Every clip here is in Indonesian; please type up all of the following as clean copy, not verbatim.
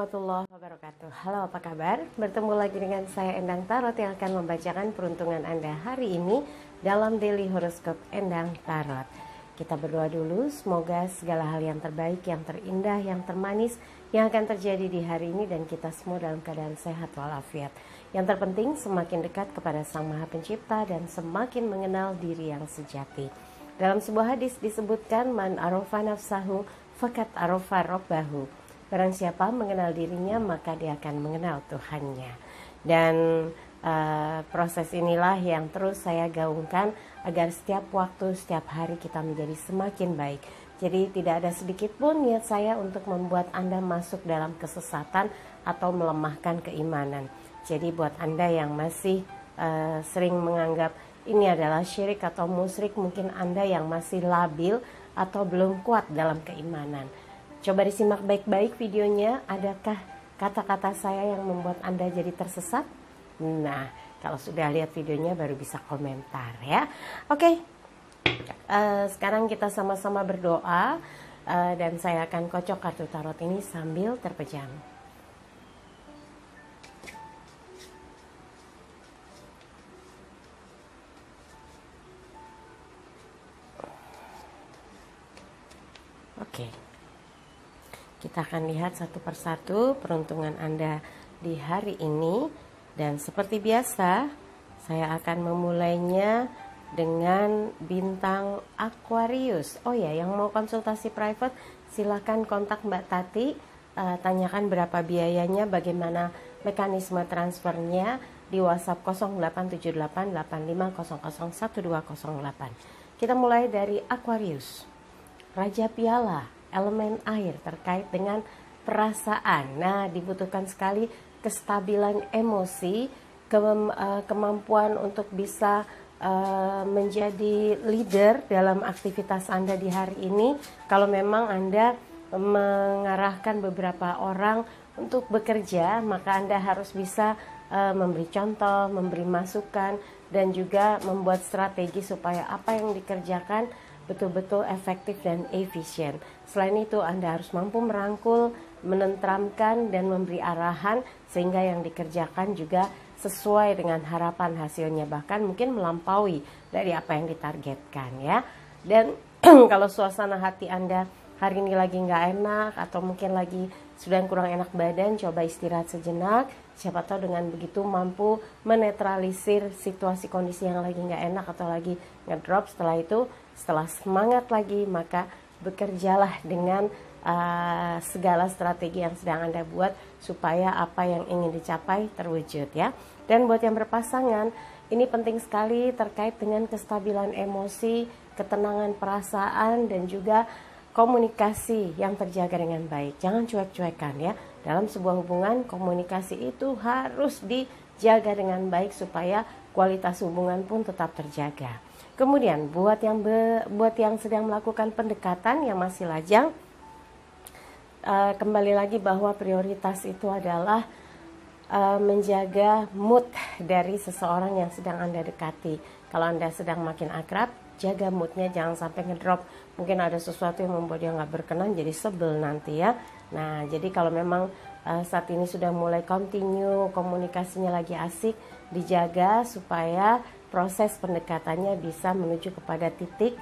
warahmatullahi wabarakatuh. Halo, apa kabar? Bertemu lagi dengan saya Endang Tarot yang akan membacakan peruntungan Anda hari ini dalam Daily Horoscope Endang Tarot. Kita berdoa dulu, semoga segala hal yang terbaik, yang terindah, yang termanis yang akan terjadi di hari ini dan kita semua dalam keadaan sehat walafiat. Yang terpenting semakin dekat kepada Sang Maha Pencipta dan semakin mengenal diri yang sejati. Dalam sebuah hadis disebutkan man arofa nafsahu fakat arofa robbahu. Barang siapa mengenal dirinya maka dia akan mengenal Tuhannya. Dan proses inilah yang terus saya gaungkan agar setiap waktu, setiap hari kita menjadi semakin baik. Jadi tidak ada sedikit pun niat saya untuk membuat Anda masuk dalam kesesatan atau melemahkan keimanan. Jadi buat Anda yang masih sering menganggap ini adalah syirik atau musyrik, mungkin Anda yang masih labil atau belum kuat dalam keimanan. Coba disimak baik-baik videonya, adakah kata-kata saya yang membuat Anda jadi tersesat? Nah, kalau sudah lihat videonya baru bisa komentar ya. Oke, sekarang kita sama-sama berdoa dan saya akan kocok kartu tarot ini sambil terpejam. Oke. Kita akan lihat satu persatu peruntungan Anda di hari ini. Dan seperti biasa, saya akan memulainya dengan bintang Aquarius. Oh ya, yang mau konsultasi private, silakan kontak Mbak Tati. Tanyakan berapa biayanya, bagaimana mekanisme transfernya di WhatsApp 087885001208. Kita mulai dari Aquarius. Raja Piala, elemen air terkait dengan perasaan. Nah, dibutuhkan sekali kestabilan emosi, kemampuan untuk bisa menjadi leader dalam aktivitas Anda di hari ini. Kalau memang Anda mengarahkan beberapa orang untuk bekerja, maka Anda harus bisa memberi contoh, memberi masukan, dan juga membuat strategi supaya apa yang dikerjakan betul-betul efektif dan efisien. Selain itu, Anda harus mampu merangkul, menenteramkan, dan memberi arahan sehingga yang dikerjakan juga sesuai dengan harapan hasilnya, bahkan mungkin melampaui dari apa yang ditargetkan ya. Dan kalau suasana hati Anda hari ini lagi nggak enak atau mungkin lagi sudah kurang enak badan, coba istirahat sejenak. Siapa tahu dengan begitu mampu menetralisir situasi kondisi yang lagi nggak enak atau lagi ngedrop. Setelah itu, setelah semangat lagi, maka bekerjalah dengan segala strategi yang sedang Anda buat supaya apa yang ingin dicapai terwujud ya. Dan buat yang berpasangan, ini penting sekali terkait dengan kestabilan emosi, ketenangan perasaan, dan juga komunikasi yang terjaga dengan baik. Jangan cuek-cuekan ya. Dalam sebuah hubungan, komunikasi itu harus dijaga dengan baik supaya kualitas hubungan pun tetap terjaga. Kemudian buat yang sedang melakukan pendekatan yang masih lajang, kembali lagi bahwa prioritas itu adalah menjaga mood dari seseorang yang sedang Anda dekati. Kalau Anda sedang makin akrab, jaga moodnya, jangan sampai ngedrop. Mungkin ada sesuatu yang membuat dia nggak berkenan, jadi sebel nanti ya. Nah, jadi kalau memang saat ini sudah mulai continue, komunikasinya lagi asik, dijaga supaya proses pendekatannya bisa menuju kepada titik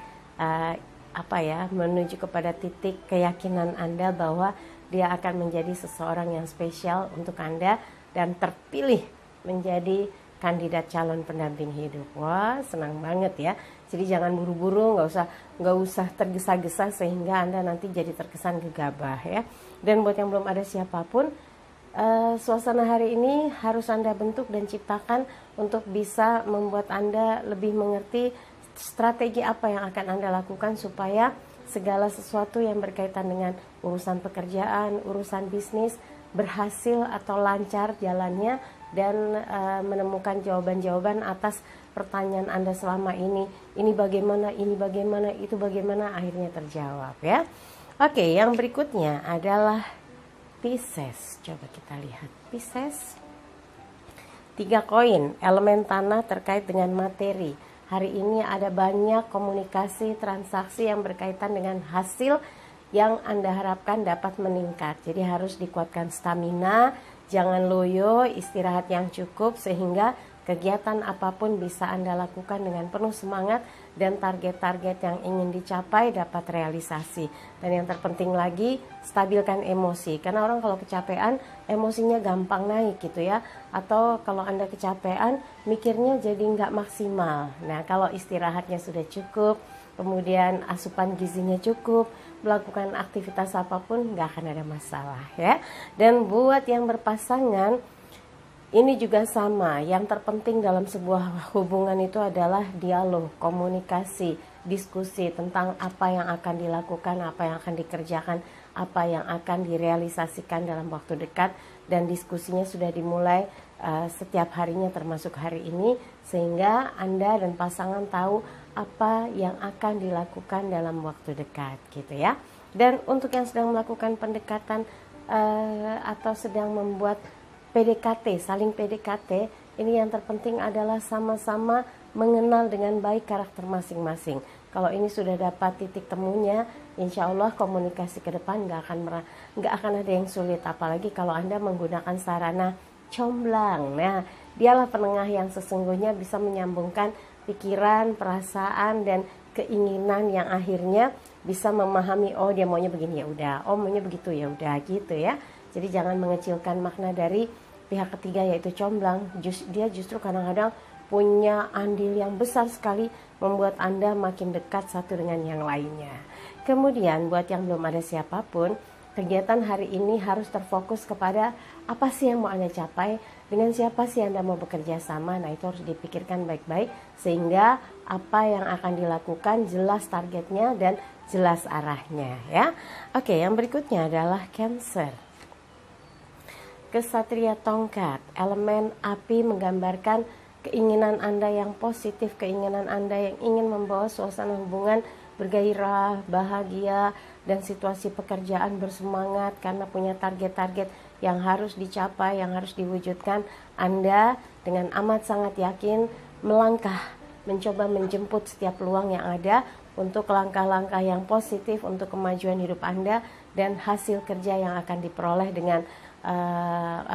menuju kepada titik keyakinan Anda bahwa dia akan menjadi seseorang yang spesial untuk Anda dan terpilih menjadi kandidat calon pendamping hidup. Wah, senang banget ya. Jadi jangan buru-buru, nggak usah tergesa-gesa sehingga Anda nanti jadi terkesan gegabah ya. Dan buat yang belum ada siapapun, suasana hari ini harus Anda bentuk dan ciptakan untuk bisa membuat Anda lebih mengerti strategi apa yang akan Anda lakukan supaya segala sesuatu yang berkaitan dengan urusan pekerjaan, urusan bisnis berhasil atau lancar jalannya dan menemukan jawaban-jawaban atas pertanyaan Anda selama ini. Ini bagaimana, itu bagaimana, akhirnya terjawab ya. Oke, yang berikutnya adalah Pisces. Coba kita lihat Pisces. 3 koin, elemen tanah terkait dengan materi. Hari ini ada banyak komunikasi, transaksi yang berkaitan dengan hasil yang Anda harapkan dapat meningkat. Jadi harus dikuatkan stamina, jangan loyo, istirahat yang cukup sehingga kegiatan apapun bisa Anda lakukan dengan penuh semangat dan target-target yang ingin dicapai dapat realisasi. Dan yang terpenting lagi, stabilkan emosi. Karena orang kalau kecapean, emosinya gampang naik gitu ya. Atau kalau Anda kecapean, mikirnya jadi nggak maksimal. Nah, kalau istirahatnya sudah cukup, kemudian asupan gizinya cukup, melakukan aktivitas apapun nggak akan ada masalah ya. Dan buat yang berpasangan, ini juga sama, yang terpenting dalam sebuah hubungan itu adalah dialog, komunikasi, diskusi tentang apa yang akan dilakukan, apa yang akan dikerjakan, apa yang akan direalisasikan dalam waktu dekat. Dan diskusinya sudah dimulai setiap harinya termasuk hari ini, sehingga Anda dan pasangan tahu apa yang akan dilakukan dalam waktu dekat gitu ya. Dan untuk yang sedang melakukan pendekatan atau sedang membuat PDKT, saling PDKT, ini yang terpenting adalah sama-sama mengenal dengan baik karakter masing-masing. Kalau ini sudah dapat titik temunya, insya Allah komunikasi ke depan nggak akan ada yang sulit. Apalagi kalau Anda menggunakan sarana comblang. Nah, dialah penengah yang sesungguhnya bisa menyambungkan pikiran, perasaan, dan keinginan yang akhirnya bisa memahami, oh dia maunya begini ya udah, oh maunya begitu ya udah gitu ya. Jadi jangan mengecilkan makna dari pihak ketiga yaitu comblang. Dia justru kadang-kadang punya andil yang besar sekali membuat Anda makin dekat satu dengan yang lainnya. Kemudian buat yang belum ada siapapun, kegiatan hari ini harus terfokus kepada apa sih yang mau Anda capai, dengan siapa sih Anda mau bekerja sama. Nah, itu harus dipikirkan baik-baik sehingga apa yang akan dilakukan jelas targetnya dan jelas arahnya ya. Oke, yang berikutnya adalah Cancer. Kesatria tongkat, elemen api menggambarkan keinginan Anda yang positif, keinginan Anda yang ingin membawa suasana hubungan bergairah, bahagia, dan situasi pekerjaan bersemangat karena punya target-target yang harus dicapai, yang harus diwujudkan. Anda dengan amat sangat yakin melangkah, mencoba menjemput setiap peluang yang ada untuk langkah-langkah yang positif untuk kemajuan hidup Anda dan hasil kerja yang akan diperoleh dengan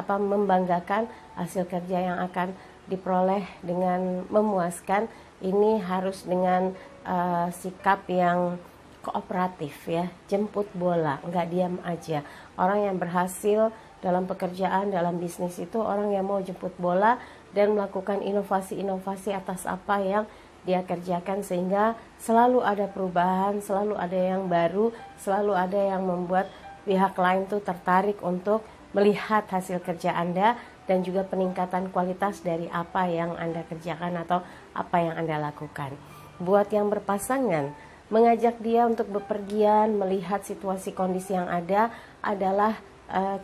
membanggakan, hasil kerja yang akan diperoleh dengan memuaskan. Ini harus dengan sikap yang kooperatif ya, jemput bola, nggak diam aja. Orang yang berhasil dalam pekerjaan, dalam bisnis itu orang yang mau jemput bola dan melakukan inovasi-inovasi atas apa yang dia kerjakan, sehingga selalu ada perubahan, selalu ada yang baru, selalu ada yang membuat pihak lain tuh tertarik untuk melihat hasil kerja Anda dan juga peningkatan kualitas dari apa yang Anda kerjakan atau apa yang Anda lakukan. Buat yang berpasangan, mengajak dia untuk bepergian, melihat situasi kondisi yang ada adalah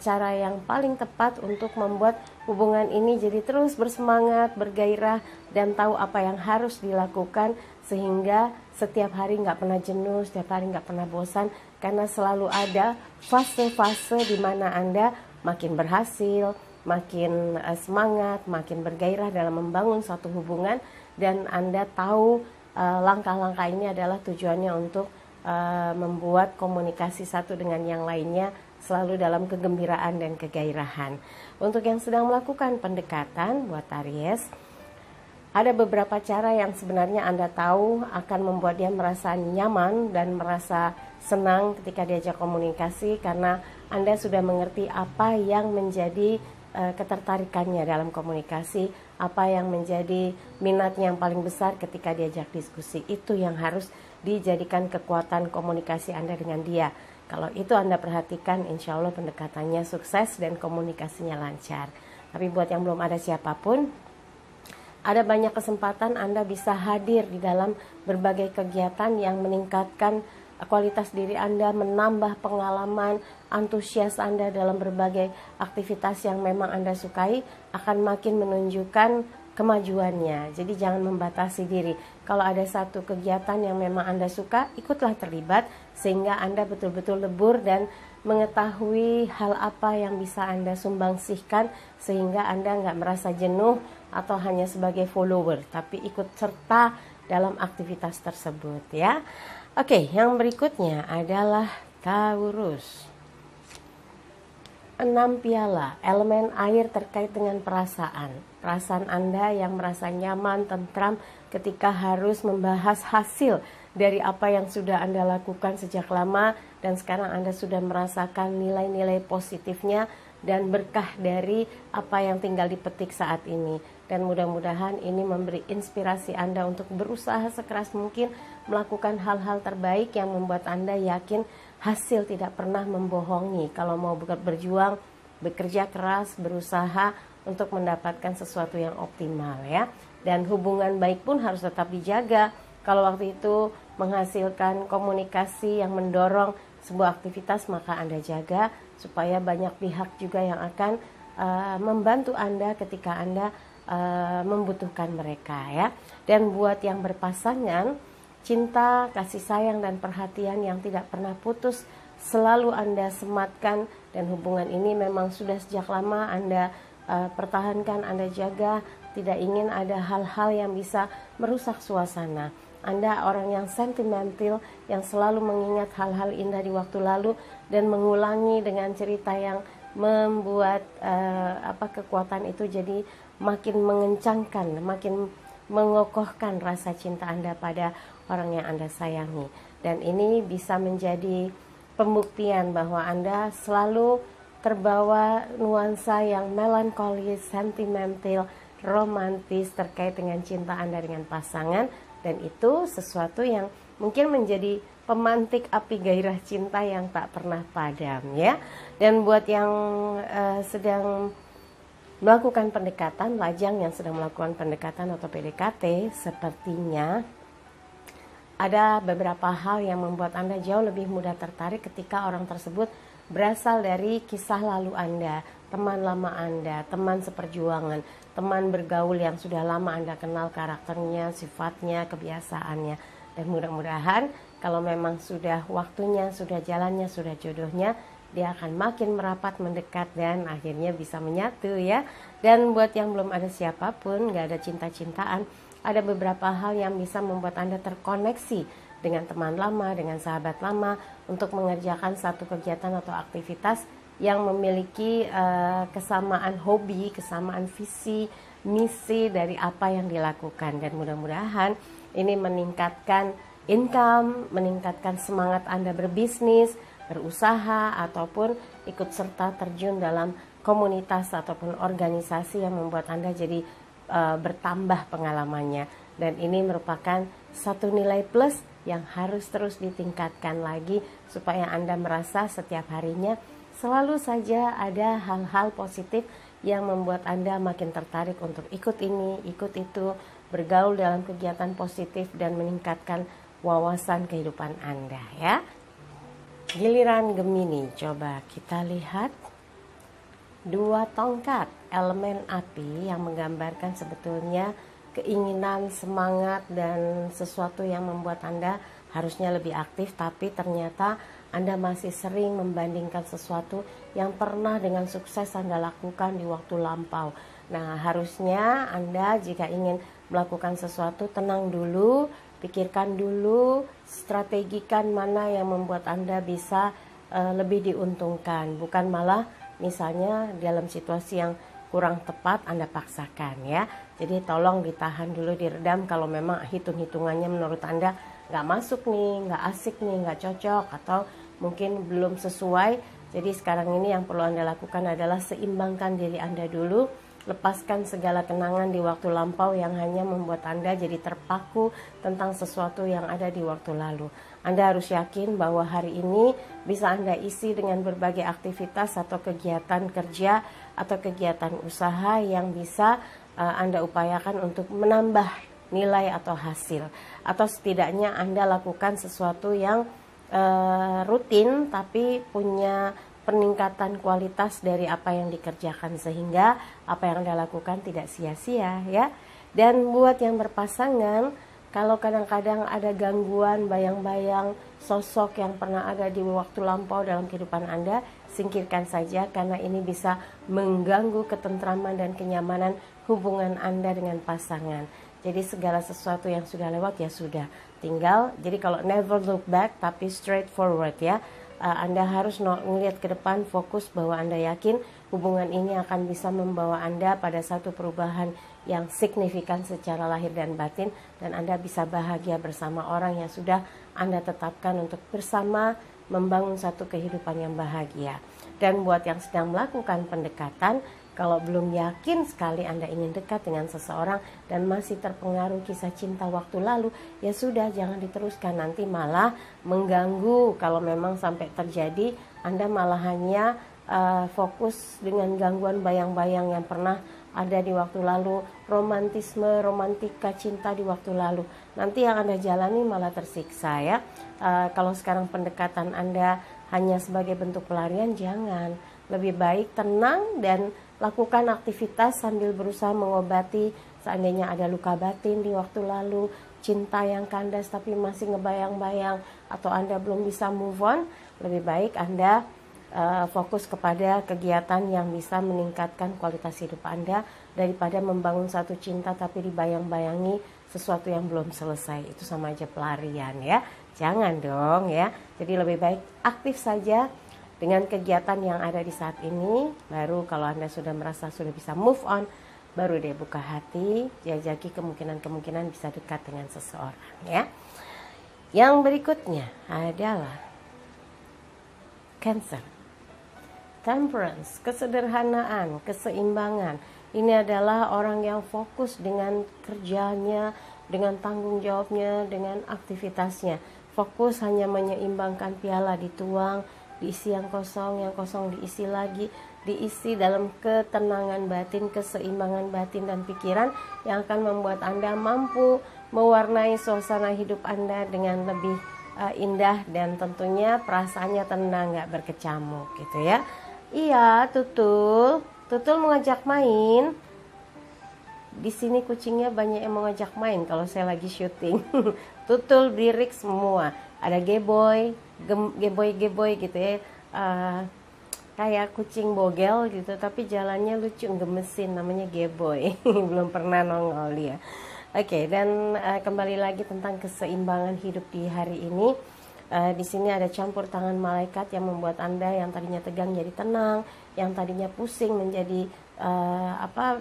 cara yang paling tepat untuk membuat hubungan ini jadi terus bersemangat, bergairah, dan tahu apa yang harus dilakukan sehingga setiap hari nggak pernah jenuh, setiap hari nggak pernah bosan, karena selalu ada fase-fase di mana Anda makin berhasil, makin semangat, makin bergairah dalam membangun suatu hubungan, dan Anda tahu langkah-langkah ini adalah tujuannya untuk membuat komunikasi satu dengan yang lainnya selalu dalam kegembiraan dan kegairahan. Untuk yang sedang melakukan pendekatan buat Aries, ada beberapa cara yang sebenarnya Anda tahu akan membuat dia merasa nyaman dan merasa senang ketika diajak komunikasi, karena Anda sudah mengerti apa yang menjadi ketertarikannya dalam komunikasi, apa yang menjadi minatnya yang paling besar ketika diajak diskusi. Itu yang harus dijadikan kekuatan komunikasi Anda dengan dia. Kalau itu Anda perhatikan, insya Allah pendekatannya sukses dan komunikasinya lancar. Tapi buat yang belum ada siapapun, ada banyak kesempatan Anda bisa hadir di dalam berbagai kegiatan yang meningkatkan kualitas diri Anda, menambah pengalaman, antusias Anda dalam berbagai aktivitas yang memang Anda sukai, akan makin menunjukkan kemajuannya. Jadi jangan membatasi diri. Kalau ada satu kegiatan yang memang Anda suka, ikutlah terlibat sehingga Anda betul-betul lebur dan mengetahui hal apa yang bisa Anda sumbangsihkan sehingga Anda nggak merasa jenuh atau hanya sebagai follower, tapi ikut serta dalam aktivitas tersebut ya. Oke, yang berikutnya adalah Taurus. 6 piala, elemen air terkait dengan perasaan. Perasaan Anda yang merasa nyaman, tentram ketika harus membahas hasil dari apa yang sudah Anda lakukan sejak lama, dan sekarang Anda sudah merasakan nilai-nilai positifnya dan berkah dari apa yang tinggal dipetik saat ini. Dan mudah-mudahan ini memberi inspirasi Anda untuk berusaha sekeras mungkin melakukan hal-hal terbaik yang membuat Anda yakin hasil tidak pernah membohongi. Kalau mau berjuang, bekerja keras, berusaha untuk mendapatkan sesuatu yang optimal ya. Dan hubungan baik pun harus tetap dijaga. Kalau waktu itu menghasilkan komunikasi yang mendorong sebuah aktivitas, maka Anda jaga supaya banyak pihak juga yang akan membantu Anda ketika Anda membutuhkan mereka ya. Dan buat yang berpasangan, cinta, kasih sayang dan perhatian yang tidak pernah putus selalu Anda sematkan, dan hubungan ini memang sudah sejak lama Anda pertahankan, Anda jaga. Tidak ingin ada hal-hal yang bisa merusak suasana. Anda orang yang sentimental, yang selalu mengingat hal-hal indah di waktu lalu dan mengulangi dengan cerita yang membuat kekuatan itu jadi makin mengencangkan, makin mengokohkan rasa cinta Anda pada orang yang Anda sayangi. Dan ini bisa menjadi pembuktian bahwa Anda selalu terbawa nuansa yang melankolis, sentimental, romantis terkait dengan cinta Anda dengan pasangan. Dan itu sesuatu yang mungkin menjadi pemantik api gairah cinta yang tak pernah padam ya. Dan buat yang sedang melakukan pendekatan, lajang yang sedang melakukan pendekatan atau PDKT, sepertinya ada beberapa hal yang membuat Anda jauh lebih mudah tertarik ketika orang tersebut berasal dari kisah lalu Anda, teman lama Anda, teman seperjuangan, teman bergaul yang sudah lama Anda kenal karakternya, sifatnya, kebiasaannya. Dan mudah-mudahan kalau memang sudah waktunya, sudah jalannya, sudah jodohnya, dia akan makin merapat, mendekat, dan akhirnya bisa menyatu ya. Dan buat yang belum ada siapapun, gak ada cinta-cintaan, ada beberapa hal yang bisa membuat Anda terkoneksi dengan teman lama, dengan sahabat lama, untuk mengerjakan satu kegiatan atau aktivitas yang memiliki kesamaan hobi, kesamaan visi, misi dari apa yang dilakukan. Dan mudah-mudahan ini meningkatkan income, meningkatkan semangat Anda berbisnis, berusaha, ataupun ikut serta terjun dalam komunitas ataupun organisasi yang membuat Anda jadi bertambah pengalamannya. Dan ini merupakan satu nilai plus yang harus terus ditingkatkan lagi supaya Anda merasa setiap harinya selalu saja ada hal-hal positif yang membuat Anda makin tertarik untuk ikut ini, ikut itu, bergaul dalam kegiatan positif dan meningkatkan wawasan kehidupan Anda ya. Giliran Gemini, coba kita lihat 2 tongkat, elemen api yang menggambarkan sebetulnya keinginan, semangat, dan sesuatu yang membuat Anda harusnya lebih aktif, tapi ternyata Anda masih sering membandingkan sesuatu yang pernah dengan sukses Anda lakukan di waktu lampau. Nah, harusnya Anda jika ingin melakukan sesuatu, tenang dulu, pikirkan dulu, strategikan mana yang membuat Anda bisa lebih diuntungkan, bukan malah misalnya dalam situasi yang kurang tepat Anda paksakan ya. Jadi tolong ditahan dulu, diredam kalau memang hitung-hitungannya menurut Anda nggak masuk nih, nggak asik nih, nggak cocok, atau mungkin belum sesuai. Jadi sekarang ini yang perlu Anda lakukan adalah seimbangkan diri Anda dulu, lepaskan segala kenangan di waktu lampau yang hanya membuat Anda jadi terpaku tentang sesuatu yang ada di waktu lalu. Anda harus yakin bahwa hari ini bisa Anda isi dengan berbagai aktivitas atau kegiatan kerja atau kegiatan usaha yang bisa Anda upayakan untuk menambah nilai atau hasil. Atau setidaknya Anda lakukan sesuatu yang rutin tapi punya peningkatan kualitas dari apa yang dikerjakan, sehingga apa yang Anda lakukan tidak sia-sia ya. Dan buat yang berpasangan, kalau kadang-kadang ada gangguan, bayang-bayang sosok yang pernah ada di waktu lampau dalam kehidupan Anda, singkirkan saja karena ini bisa mengganggu ketentraman dan kenyamanan hubungan Anda dengan pasangan. Jadi segala sesuatu yang sudah lewat ya sudah, tinggal, jadi kalau never look back tapi straight forward ya. Anda harus melihat ke depan, fokus bahwa Anda yakin hubungan ini akan bisa membawa Anda pada satu perubahan yang signifikan secara lahir dan batin, dan Anda bisa bahagia bersama orang yang sudah Anda tetapkan untuk bersama membangun satu kehidupan yang bahagia. Dan buat yang sedang melakukan pendekatan, kalau belum yakin sekali Anda ingin dekat dengan seseorang dan masih terpengaruh kisah cinta waktu lalu, ya sudah, jangan diteruskan, nanti malah mengganggu. Kalau memang sampai terjadi, Anda malah hanya fokus dengan gangguan bayang-bayang yang pernah ada di waktu lalu, romantika cinta di waktu lalu. Nanti yang Anda jalani malah tersiksa ya. Kalau sekarang pendekatan Anda hanya sebagai bentuk pelarian, jangan. Lebih baik tenang dan lakukan aktivitas sambil berusaha mengobati seandainya ada luka batin di waktu lalu, cinta yang kandas tapi masih ngebayang-bayang, atau Anda belum bisa move on. Lebih baik Anda fokus kepada kegiatan yang bisa meningkatkan kualitas hidup Anda daripada membangun satu cinta tapi dibayang-bayangi sesuatu yang belum selesai. Itu sama aja pelarian ya. Jangan dong ya. Jadi lebih baik aktif saja dengan kegiatan yang ada di saat ini. Baru kalau Anda sudah merasa sudah bisa move on, baru deh buka hati, jajaki kemungkinan-kemungkinan bisa dekat dengan seseorang ya. Yang berikutnya adalah Cancer. Temperance, kesederhanaan, keseimbangan. Ini adalah orang yang fokus dengan kerjanya, dengan tanggung jawabnya, dengan aktivitasnya. Fokus hanya menyeimbangkan piala dituang, diisi yang kosong diisi lagi, diisi dalam ketenangan batin, keseimbangan batin dan pikiran yang akan membuat Anda mampu mewarnai suasana hidup Anda dengan lebih indah, dan tentunya perasaannya tenang, gak berkecamuk gitu ya. Iya, Tutul mau ngajak main. Di sini kucingnya banyak yang mau ngajak main kalau saya lagi syuting. Tutul birik semua. Ada geboy gitu ya. Kayak kucing bogel gitu, tapi jalannya lucu, gemesin, namanya geboy. Belum pernah nongol dia. Oke, dan kembali lagi tentang keseimbangan hidup di hari ini. Di sini ada campur tangan malaikat yang membuat Anda yang tadinya tegang jadi tenang, yang tadinya pusing menjadi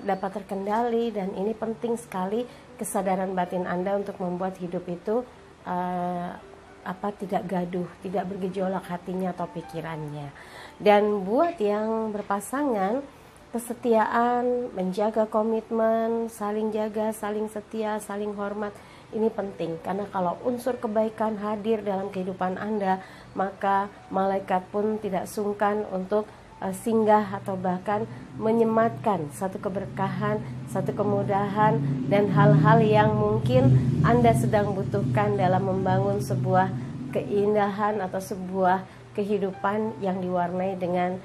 dapat terkendali, dan ini penting sekali kesadaran batin Anda untuk membuat hidup itu tidak gaduh, tidak bergejolak hatinya atau pikirannya. Dan buat yang berpasangan, kesetiaan, menjaga komitmen, saling jaga, saling setia, saling hormat, ini penting, karena kalau unsur kebaikan hadir dalam kehidupan Anda, maka malaikat pun tidak sungkan untuk singgah atau bahkan menyematkan satu keberkahan, satu kemudahan, dan hal-hal yang mungkin Anda sedang butuhkan dalam membangun sebuah keindahan atau sebuah kehidupan yang diwarnai dengan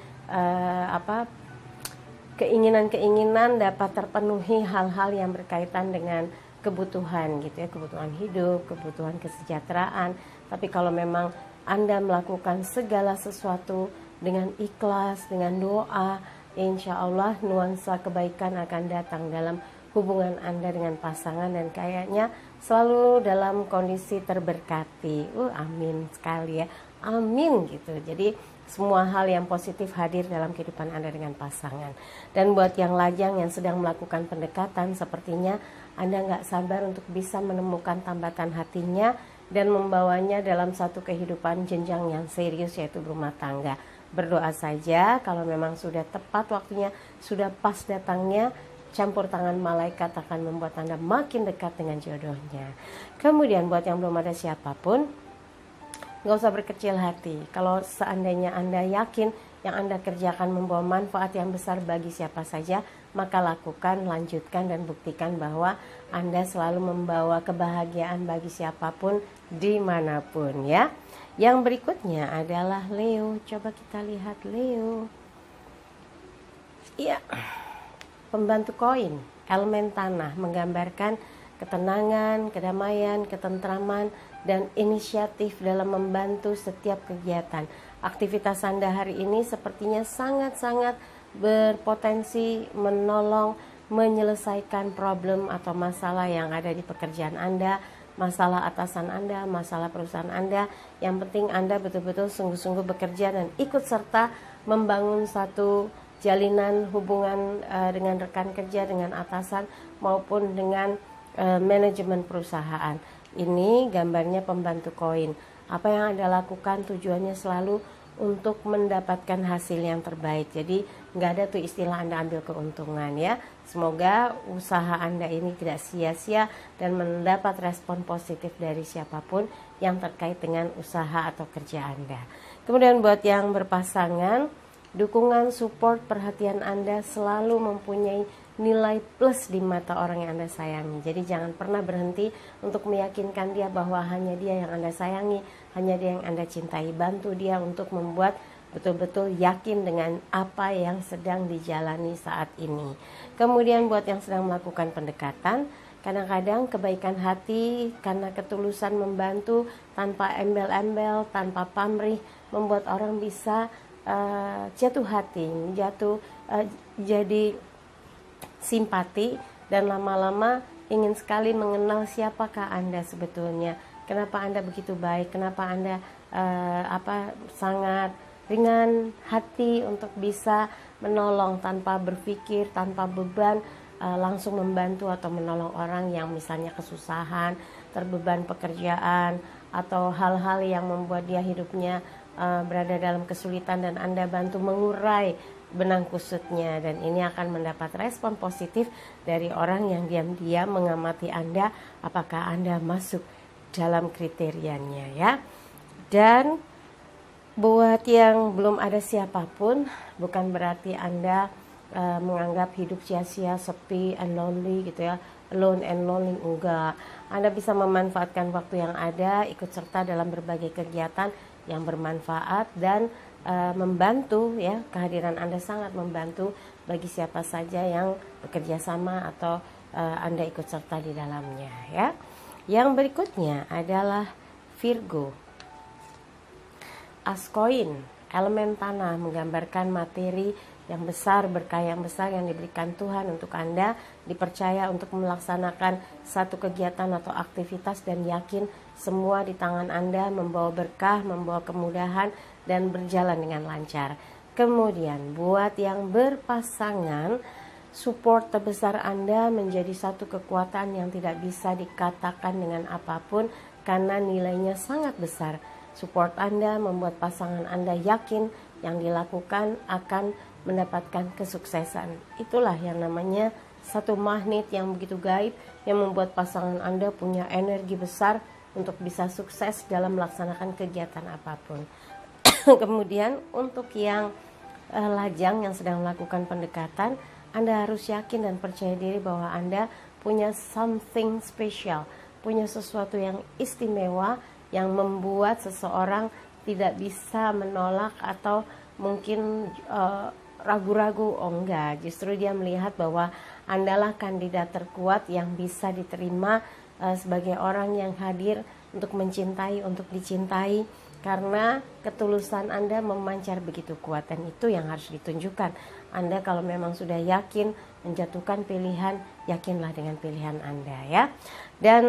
keinginan-keinginan dapat terpenuhi hal-hal yang berkaitan dengan kebutuhan gitu ya, kebutuhan hidup, kebutuhan kesejahteraan. Tapi kalau memang Anda melakukan segala sesuatu dengan ikhlas, dengan doa, insya Allah nuansa kebaikan akan datang dalam hubungan Anda dengan pasangan, dan kayaknya selalu dalam kondisi terberkati. Amin sekali ya, amin gitu. Jadi semua hal yang positif hadir dalam kehidupan Anda dengan pasangan. Dan buat yang lajang yang sedang melakukan pendekatan, sepertinya Anda nggak sabar untuk bisa menemukan tambatan hatinya dan membawanya dalam satu kehidupan jenjang yang serius, yaitu berumah tangga. Berdoa saja, kalau memang sudah tepat waktunya, sudah pas datangnya, campur tangan malaikat akan membuat Anda makin dekat dengan jodohnya. Kemudian buat yang belum ada siapapun, nggak usah berkecil hati. Kalau seandainya Anda yakin yang Anda kerjakan membawa manfaat yang besar bagi siapa saja, maka lakukan, lanjutkan, dan buktikan bahwa Anda selalu membawa kebahagiaan bagi siapapun dimanapun ya. Yang berikutnya adalah Leo. Coba kita lihat Leo. Iya, pembantu koin, elemen tanah, menggambarkan ketenangan, kedamaian, ketentraman, dan inisiatif dalam membantu setiap kegiatan. Aktivitas Anda hari ini sepertinya sangat-sangat berpotensi menolong menyelesaikan problem atau masalah yang ada di pekerjaan Anda, masalah atasan Anda, masalah perusahaan Anda. Yang penting Anda betul-betul sungguh-sungguh bekerja dan ikut serta membangun satu jalinan hubungan dengan rekan kerja, dengan atasan maupun dengan manajemen perusahaan. Ini gambarnya pembantu koin. Apa yang Anda lakukan tujuannya selalu untuk mendapatkan hasil yang terbaik. Jadi nggak ada tuh istilah Anda ambil keuntungan ya. Semoga usaha Anda ini tidak sia-sia dan mendapat respon positif dari siapapun yang terkait dengan usaha atau kerja Anda. Kemudian buat yang berpasangan, dukungan, support, perhatian Anda selalu mempunyai nilai plus di mata orang yang Anda sayangi. Jadi jangan pernah berhenti untuk meyakinkan dia bahwa hanya dia yang Anda sayangi, hanya dia yang Anda cintai. Bantu dia untuk membuat betul-betul yakin dengan apa yang sedang dijalani saat ini. Kemudian buat yang sedang melakukan pendekatan, kadang-kadang kebaikan hati karena ketulusan membantu tanpa embel-embel, tanpa pamrih, membuat orang bisa jatuh hati, jadi simpati, dan lama-lama ingin sekali mengenal siapakah Anda sebetulnya. Kenapa Anda begitu baik? Kenapa Anda sangat ringan hati untuk bisa menolong tanpa berpikir, tanpa beban, langsung membantu atau menolong orang yang misalnya kesusahan, terbeban pekerjaan, atau hal-hal yang membuat dia hidupnya berada dalam kesulitan dan Anda bantu mengurai benang kusutnya, dan ini akan mendapat respon positif dari orang yang diam-diam mengamati Anda apakah Anda masuk dalam kriterianya ya. Dan buat yang belum ada siapapun, bukan berarti Anda menganggap hidup sia-sia, sepi and lonely gitu ya, alone and lonely, enggak. Anda bisa memanfaatkan waktu yang ada, ikut serta dalam berbagai kegiatan yang bermanfaat dan membantu ya. Kehadiran Anda sangat membantu bagi siapa saja yang bekerja sama atau Anda ikut serta di dalamnya ya. Yang berikutnya adalah Virgo. As koin, elemen tanah, menggambarkan materi yang besar, berkah yang besar yang diberikan Tuhan untuk Anda, dipercaya untuk melaksanakan satu kegiatan atau aktivitas, dan yakin semua di tangan Anda membawa berkah, membawa kemudahan, dan berjalan dengan lancar. Kemudian buat yang berpasangan, support terbesar Anda menjadi satu kekuatan yang tidak bisa dikatakan dengan apapun karena nilainya sangat besar. Support Anda membuat pasangan Anda yakin yang dilakukan akan mendapatkan kesuksesan. Itulah yang namanya satu magnet yang begitu gaib yang membuat pasangan Anda punya energi besar untuk bisa sukses dalam melaksanakan kegiatan apapun. Kemudian untuk yang lajang yang sedang melakukan pendekatan, Anda harus yakin dan percaya diri bahwa Anda punya something special, punya sesuatu yang istimewa yang membuat seseorang tidak bisa menolak atau mungkin ragu-ragu. Oh enggak, justru dia melihat bahwa Andalah kandidat terkuat yang bisa diterima sebagai orang yang hadir untuk mencintai, untuk dicintai, karena ketulusan Anda memancar begitu kuat, dan itu yang harus ditunjukkan. Anda kalau memang sudah yakin menjatuhkan pilihan, yakinlah dengan pilihan Anda ya. Dan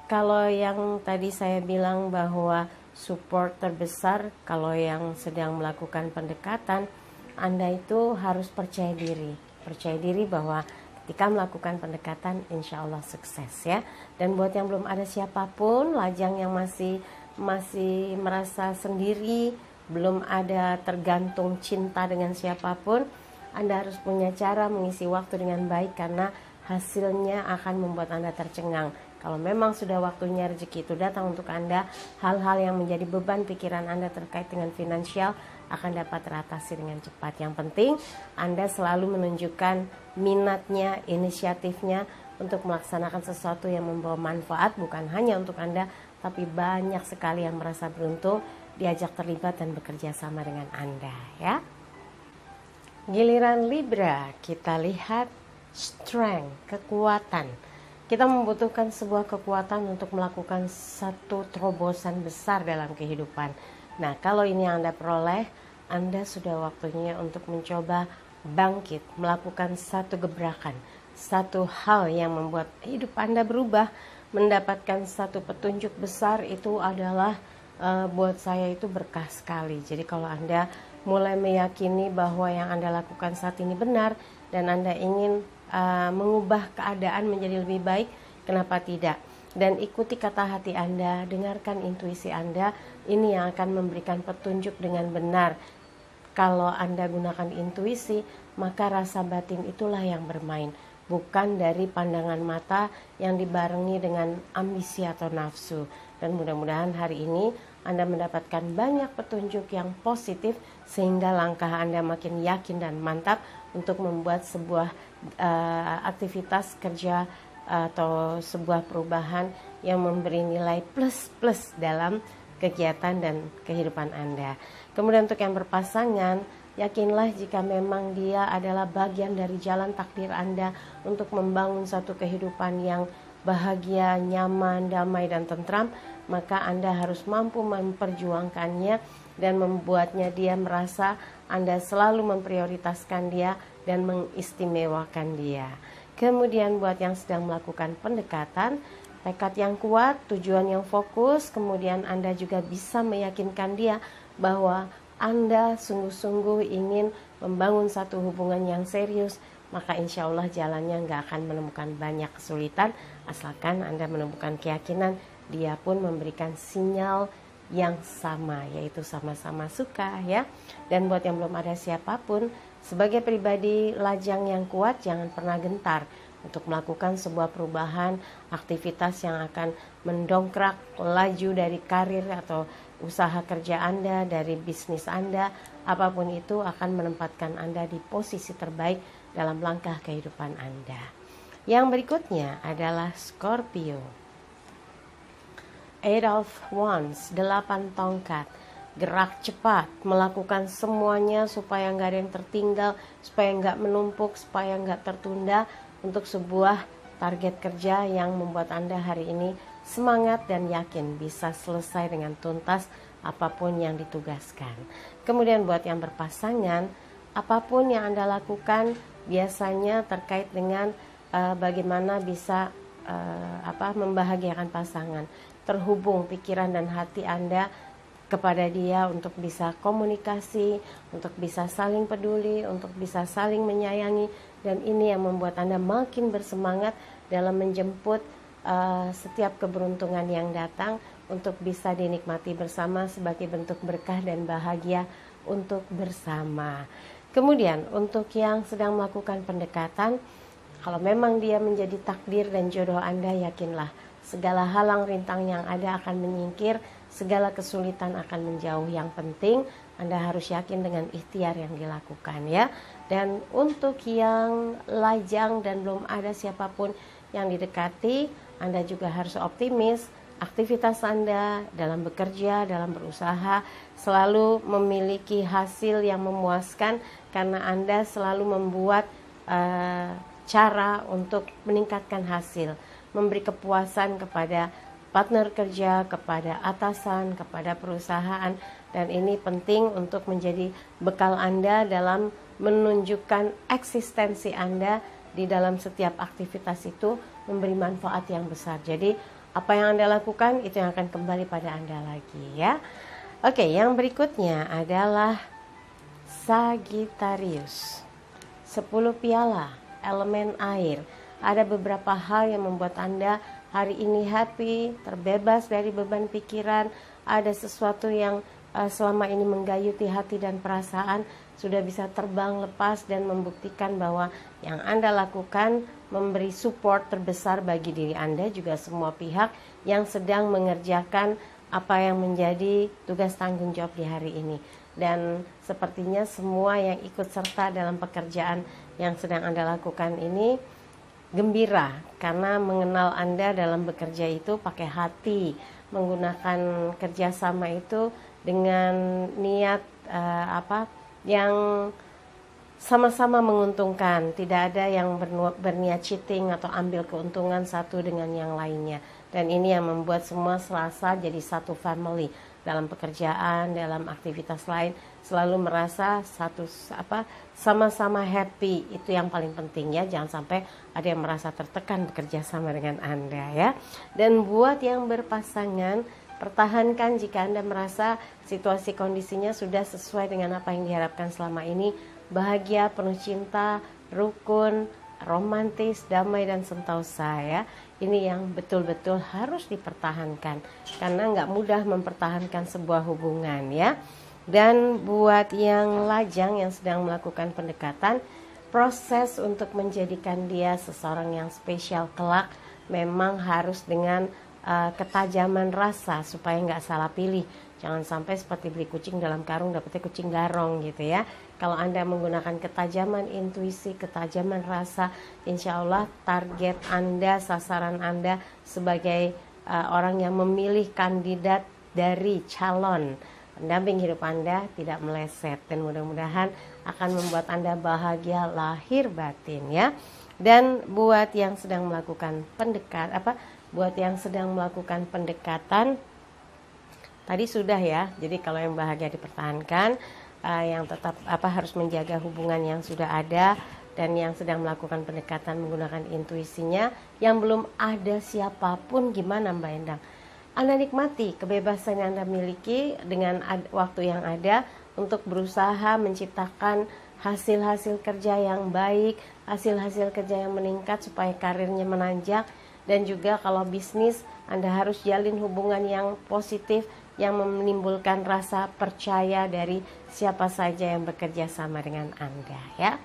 kalau yang tadi saya bilang bahwa support terbesar kalau yang sedang melakukan pendekatan, Anda itu harus percaya diri bahwa ketika melakukan pendekatan insya Allah sukses ya. Dan buat yang belum ada siapapun, lajang yang masih merasa sendiri, belum ada tergantung cinta dengan siapapun, Anda harus punya cara mengisi waktu dengan baik karena hasilnya akan membuat Anda tercengang. Kalau memang sudah waktunya rezeki itu datang untuk Anda, hal-hal yang menjadi beban pikiran Anda terkait dengan finansial akan dapat teratasi dengan cepat. Yang penting Anda selalu menunjukkan minatnya, inisiatifnya untuk melaksanakan sesuatu yang membawa manfaat bukan hanya untuk Anda, tapi banyak sekali yang merasa beruntung diajak terlibat dan bekerja sama dengan Anda ya. Giliran Libra, kita lihat strength, kekuatan. Kita membutuhkan sebuah kekuatan untuk melakukan satu terobosan besar dalam kehidupan. Nah, kalau ini yang Anda peroleh, Anda sudah waktunya untuk mencoba bangkit, melakukan satu gebrakan, satu hal yang membuat hidup Anda berubah, mendapatkan satu petunjuk besar itu adalah buat saya itu berkah sekali. Jadi kalau Anda mulai meyakini bahwa yang Anda lakukan saat ini benar dan Anda ingin mengubah keadaan menjadi lebih baik, kenapa tidak? Dan ikuti kata hati Anda, dengarkan intuisi Anda, ini yang akan memberikan petunjuk dengan benar. Kalau Anda gunakan intuisi, maka rasa batin itulah yang bermain, bukan dari pandangan mata yang dibarengi dengan ambisi atau nafsu. Dan mudah-mudahan hari ini Anda mendapatkan banyak petunjuk yang positif sehingga langkah Anda makin yakin dan mantap untuk membuat sebuah aktivitas kerja atau sebuah perubahan yang memberi nilai plus dalam kegiatan dan kehidupan Anda. Kemudian untuk yang berpasangan, yakinlah jika memang dia adalah bagian dari jalan takdir Anda untuk membangun satu kehidupan yang bahagia, nyaman, damai, dan tentram, maka Anda harus mampu memperjuangkannya dan membuatnya dia merasa Anda selalu memprioritaskan dia dan mengistimewakan dia. Kemudian buat yang sedang melakukan pendekatan, tekad yang kuat, tujuan yang fokus, kemudian Anda juga bisa meyakinkan dia bahwa Anda sungguh-sungguh ingin membangun satu hubungan yang serius, maka insya Allah jalannya nggak akan menemukan banyak kesulitan, asalkan Anda menemukan keyakinan, dia pun memberikan sinyal yang sama, yaitu sama-sama suka ya. Dan buat yang belum ada siapapun, sebagai pribadi lajang yang kuat, jangan pernah gentar untuk melakukan sebuah perubahan, aktivitas yang akan mendongkrak laju dari karir atau usaha kerja Anda, dari bisnis Anda, apapun itu akan menempatkan Anda di posisi terbaik dalam langkah kehidupan Anda. Yang berikutnya adalah Scorpio. Eight of Wands, 8 tongkat. Gerak cepat, melakukan semuanya supaya nggak ada yang tertinggal, supaya nggak menumpuk, supaya nggak tertunda untuk sebuah target kerja yang membuat Anda hari ini semangat dan yakin bisa selesai dengan tuntas apapun yang ditugaskan. Kemudian buat yang berpasangan, apapun yang Anda lakukan biasanya terkait dengan bagaimana bisa membahagiakan pasangan, terhubung pikiran dan hati Anda kepada dia untuk bisa komunikasi, untuk bisa saling peduli, untuk bisa saling menyayangi, dan ini yang membuat Anda makin bersemangat dalam menjemput setiap keberuntungan yang datang untuk bisa dinikmati bersama sebagai bentuk berkah dan bahagia untuk bersama. Kemudian untuk yang sedang melakukan pendekatan, kalau memang dia menjadi takdir dan jodoh Anda, yakinlah segala halang rintang yang ada akan menyingkir, segala kesulitan akan menjauh. Yang penting Anda harus yakin dengan ikhtiar yang dilakukan ya. Dan untuk yang lajang dan belum ada siapapun yang didekati, Anda juga harus optimis. Aktivitas Anda dalam bekerja, dalam berusaha selalu memiliki hasil yang memuaskan karena Anda selalu membuat cara untuk meningkatkan hasil, memberi kepuasan kepada partner kerja, kepada atasan, kepada perusahaan, dan ini penting untuk menjadi bekal Anda dalam menunjukkan eksistensi Anda di dalam setiap aktivitas itu memberi manfaat yang besar. Jadi apa yang Anda lakukan itu yang akan kembali pada Anda lagi ya. Oke, yang berikutnya adalah Sagittarius. 10 piala, elemen air. Ada beberapa hal yang membuat Anda hari ini happy, terbebas dari beban pikiran. Ada sesuatu yang selama ini menggayuti hati dan perasaan sudah bisa terbang lepas dan membuktikan bahwa yang Anda lakukan memberi support terbesar bagi diri Anda, juga semua pihak yang sedang mengerjakan apa yang menjadi tugas tanggung jawab di hari ini. Dan sepertinya semua yang ikut serta dalam pekerjaan yang sedang Anda lakukan ini gembira karena mengenal Anda dalam bekerja itu pakai hati, menggunakan kerjasama itu dengan niat yang sama-sama menguntungkan. Tidak ada yang berniat cheating atau ambil keuntungan satu dengan yang lainnya. Dan ini yang membuat semua serasa jadi satu family. dalam pekerjaan, dalam aktivitas lain, selalu merasa sama-sama happy. Itu yang paling penting ya, jangan sampai ada yang merasa tertekan bekerja sama dengan Anda ya. Dan buat yang berpasangan, pertahankan jika Anda merasa situasi kondisinya sudah sesuai dengan apa yang diharapkan selama ini, bahagia, penuh cinta, rukun, romantis, damai dan sentosa ya. Ini yang betul-betul harus dipertahankan karena nggak mudah mempertahankan sebuah hubungan ya. Dan buat yang lajang yang sedang melakukan pendekatan, proses untuk menjadikan dia seseorang yang spesial kelak memang harus dengan ketajaman rasa supaya nggak salah pilih. Jangan sampai seperti beli kucing dalam karung dapetnya kucing garong gitu ya. Kalau Anda menggunakan ketajaman intuisi, ketajaman rasa, insya Allah target Anda, sasaran Anda sebagai orang yang memilih kandidat dari calon pendamping hidup Anda tidak meleset, dan mudah-mudahan akan membuat Anda bahagia lahir batin ya. Dan buat yang sedang melakukan pendekatan tadi sudah ya. Jadi kalau yang bahagia dipertahankan, yang tetap harus menjaga hubungan yang sudah ada, dan yang sedang melakukan pendekatan menggunakan intuisinya, yang belum ada siapapun, gimana Mbak Endang? Anda nikmati kebebasan yang Anda miliki dengan waktu yang ada untuk berusaha menciptakan hasil-hasil kerja yang baik, hasil-hasil kerja yang meningkat supaya karirnya menanjak. Dan juga kalau bisnis, Anda harus jalin hubungan yang positif yang menimbulkan rasa percaya dari siapa saja yang bekerja sama dengan Anda ya.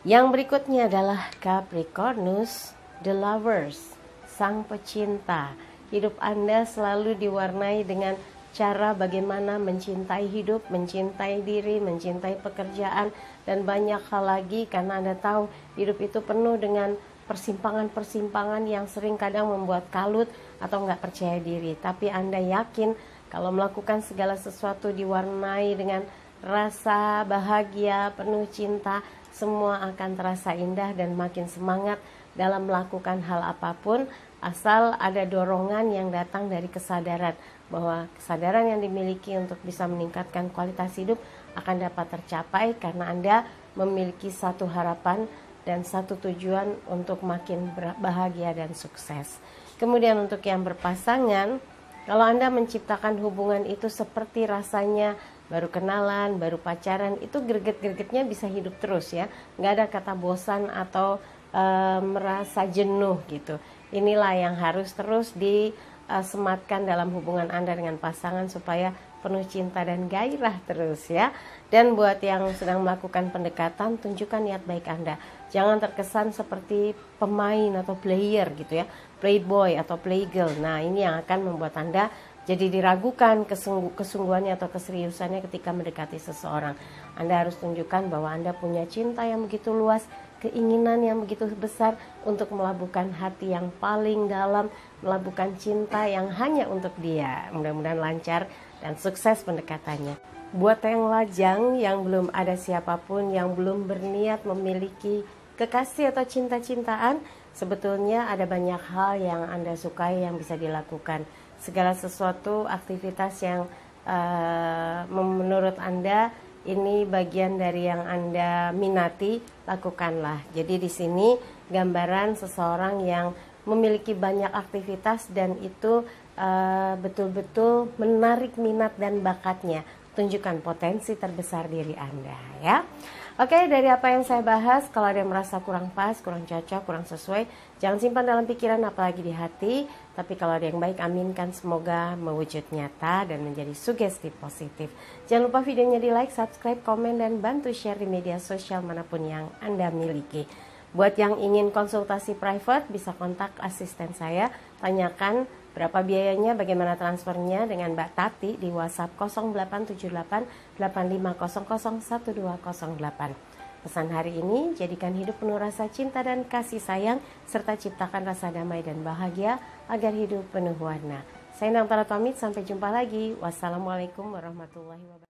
Yang berikutnya adalah Capricornus, the lovers, sang pecinta. Hidup Anda selalu diwarnai dengan cara bagaimana mencintai hidup, mencintai diri, mencintai pekerjaan, dan banyak hal lagi, karena Anda tahu hidup itu penuh dengan persimpangan-persimpangan yang sering kadang membuat kalut atau nggak percaya diri. Tapi Anda yakin kalau melakukan segala sesuatu diwarnai dengan rasa bahagia, penuh cinta, semua akan terasa indah dan makin semangat dalam melakukan hal apapun, asal ada dorongan yang datang dari kesadaran bahwa kesadaran yang dimiliki untuk bisa meningkatkan kualitas hidup akan dapat tercapai karena Anda memiliki satu harapan dan satu tujuan untuk makin bahagia dan sukses. Kemudian untuk yang berpasangan, kalau Anda menciptakan hubungan itu seperti rasanya baru kenalan, baru pacaran, itu greget-gregetnya bisa hidup terus ya. Nggak ada kata bosan atau merasa jenuh gitu. Inilah yang harus terus disematkan dalam hubungan Anda dengan pasangan supaya penuh cinta dan gairah terus ya. Dan buat yang sedang melakukan pendekatan, tunjukkan niat baik Anda. Jangan terkesan seperti pemain atau player gitu ya, playboy atau playgirl. Nah, ini yang akan membuat Anda jadi diragukan kesungguhannya atau keseriusannya ketika mendekati seseorang. Anda harus tunjukkan bahwa Anda punya cinta yang begitu luas, keinginan yang begitu besar untuk melabuhkan hati yang paling dalam, melabuhkan cinta yang hanya untuk dia. Mudah-mudahan lancar dan sukses pendekatannya. Buat yang lajang, yang belum ada siapapun, yang belum berniat memiliki kekasih atau cinta-cintaan, sebetulnya ada banyak hal yang Anda sukai yang bisa dilakukan. Segala sesuatu aktivitas yang menurut Anda ini bagian dari yang Anda minati, lakukanlah. Jadi di sini gambaran seseorang yang memiliki banyak aktivitas dan itu betul-betul menarik minat dan bakatnya. Tunjukkan potensi terbesar diri Anda ya. Oke, dari apa yang saya bahas, kalau ada yang merasa kurang pas, kurang cocok, kurang sesuai, jangan simpan dalam pikiran apalagi di hati. Tapi kalau ada yang baik, aminkan, semoga mewujud nyata dan menjadi sugesti positif. Jangan lupa videonya di like, subscribe, komen, dan bantu share di media sosial manapun yang Anda miliki. Buat yang ingin konsultasi private, bisa kontak asisten saya, tanyakan berapa biayanya, bagaimana transfernya dengan Mbak Tati di WhatsApp 0878 8500 1208. Pesan hari ini, jadikan hidup penuh rasa cinta dan kasih sayang, serta ciptakan rasa damai dan bahagia agar hidup penuh warna. Saya Endang pamit, sampai jumpa lagi. Wassalamualaikum warahmatullahi wabarakatuh.